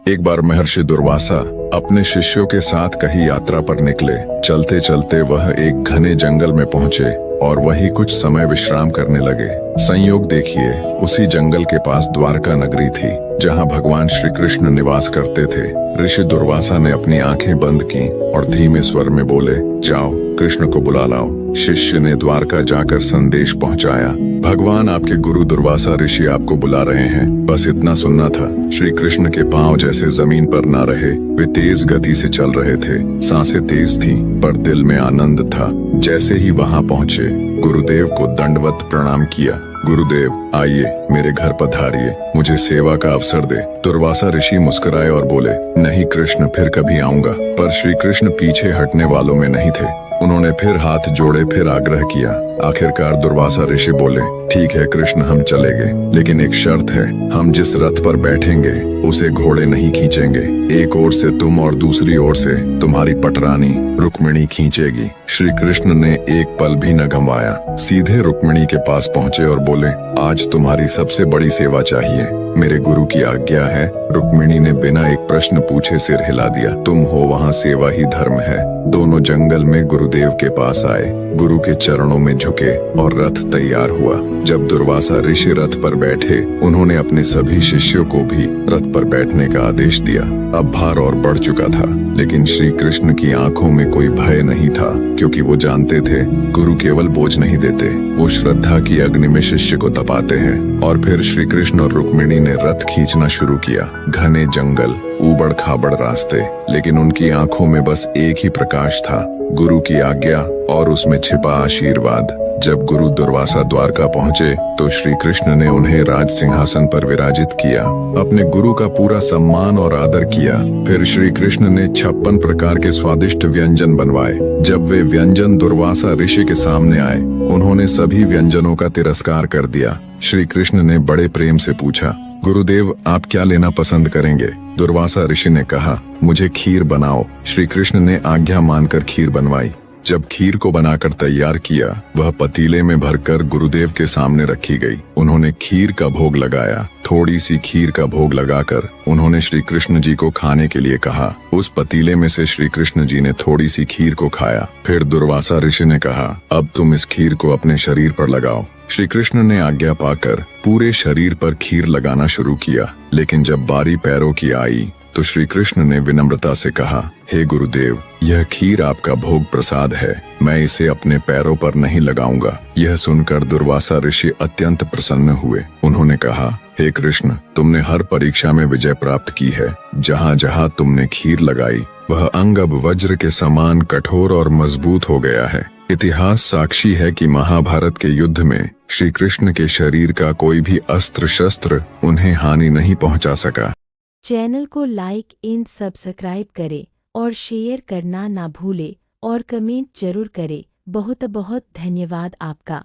एक बार महर्षि दुर्वासा अपने शिष्यों के साथ कहीं यात्रा पर निकले। चलते चलते वह एक घने जंगल में पहुंचे और वहीं कुछ समय विश्राम करने लगे। संयोग देखिए, उसी जंगल के पास द्वारका नगरी थी, जहां भगवान श्री कृष्ण निवास करते थे। ऋषि दुर्वासा ने अपनी आंखें बंद की और धीमे स्वर में बोले, जाओ कृष्ण को बुला लाओ। शिष्य ने द्वारका जाकर संदेश पहुंचाया, भगवान आपके गुरु दुर्वासा ऋषि आपको बुला रहे हैं। बस इतना सुनना था। श्री कृष्ण के पांव जैसे जमीन पर ना रहे, वे तेज गति से चल रहे थे। सांसें तेज थीं, पर दिल में आनंद था। जैसे ही वहां पहुंचे, गुरुदेव को दंडवत प्रणाम किया। गुरुदेव आइए, मेरे घर पधारिए, मुझे सेवा का अवसर दे। दुर्वासा ऋषि मुस्कुराए और बोले, नहीं कृष्ण, फिर कभी आऊंगा। पर श्री कृष्ण पीछे हटने वालों में नहीं थे। उन्होंने फिर हाथ जोड़े, फिर आग्रह किया। आखिरकार दुर्वासा ऋषि बोले, ठीक है कृष्ण, हम चलेंगे, लेकिन एक शर्त है, हम जिस रथ पर बैठेंगे उसे घोड़े नहीं खींचेंगे। एक ओर से तुम और दूसरी ओर से तुम्हारी पटरानी रुक्मिणी खींचेगी। श्री कृष्ण ने एक पल भी न गंवाया, सीधे रुक्मिणी के पास पहुंचे और बोले, आज तुम्हारी सबसे बड़ी सेवा चाहिए, मेरे गुरु की आज्ञा है। रुक्मिणी ने बिना एक प्रश्न पूछे सिर हिला दिया। तुम हो वहाँ, सेवा ही धर्म है। दोनों जंगल में गुरुदेव के पास आए, गुरु के चरणों में झुके और रथ तैयार हुआ। जब दुर्वासा ऋषि रथ पर बैठे, उन्होंने अपने सभी शिष्यों को भी रथ पर बैठने का आदेश दिया। अब भार और बढ़ चुका था, लेकिन श्री कृष्ण की आंखों में कोई भय नहीं था, क्योंकि वो जानते थे गुरु केवल बोझ नहीं देते, वो श्रद्धा की अग्नि में शिष्य को तपाते हैं। और फिर श्री कृष्ण और रुक्मिणी ने रथ खींचना शुरू किया। घने जंगल, ऊबड़ खाबड़ रास्ते, लेकिन उनकी आंखों में बस एक ही प्रकाश था, गुरु की आज्ञा और उसमें छिपा आशीर्वाद। जब गुरु दुर्वासा द्वारका पहुंचे तो श्री कृष्ण ने उन्हें राज सिंहासन पर विराजित किया, अपने गुरु का पूरा सम्मान और आदर किया। फिर श्री कृष्ण ने 56 प्रकार के स्वादिष्ट व्यंजन बनवाए। जब वे व्यंजन दुर्वासा ऋषि के सामने आए, उन्होंने सभी व्यंजनों का तिरस्कार कर दिया। श्री कृष्ण ने बड़े प्रेम से पूछा, गुरुदेव आप क्या लेना पसंद करेंगे? दुर्वासा ऋषि ने कहा, मुझे खीर बनाओ। श्री कृष्ण ने आज्ञा मानकर खीर बनवाई। जब खीर को बनाकर तैयार किया, वह पतीले में भरकर गुरुदेव के सामने रखी गई। उन्होंने खीर का भोग लगाया। थोड़ी सी खीर का भोग लगाकर उन्होंने श्री कृष्ण जी को खाने के लिए कहा। उस पतीले में से श्री कृष्ण जी ने थोड़ी सी खीर को खाया। फिर दुर्वासा ऋषि ने कहा, अब तुम इस खीर को अपने शरीर पर लगाओ। श्री कृष्ण ने आज्ञा पाकर पूरे शरीर पर खीर लगाना शुरू किया, लेकिन जब बारी पैरों की आई तो श्री कृष्ण ने विनम्रता से कहा, हे गुरुदेव, यह खीर आपका भोग प्रसाद है, मैं इसे अपने पैरों पर नहीं लगाऊंगा। यह सुनकर दुर्वासा ऋषि अत्यंत प्रसन्न हुए। उन्होंने कहा, हे कृष्ण, तुमने हर परीक्षा में विजय प्राप्त की है। जहाँ जहाँ तुमने खीर लगाई, वह अंग अब वज्र के समान कठोर और मजबूत हो गया है। इतिहास साक्षी है कि महाभारत के युद्ध में श्री कृष्ण के शरीर का कोई भी अस्त्र शस्त्र उन्हें हानि नहीं पहुंचा सका। चैनल को लाइक एंड सब्सक्राइब करें और शेयर करना ना भूले और कमेंट जरूर करें। बहुत बहुत धन्यवाद आपका।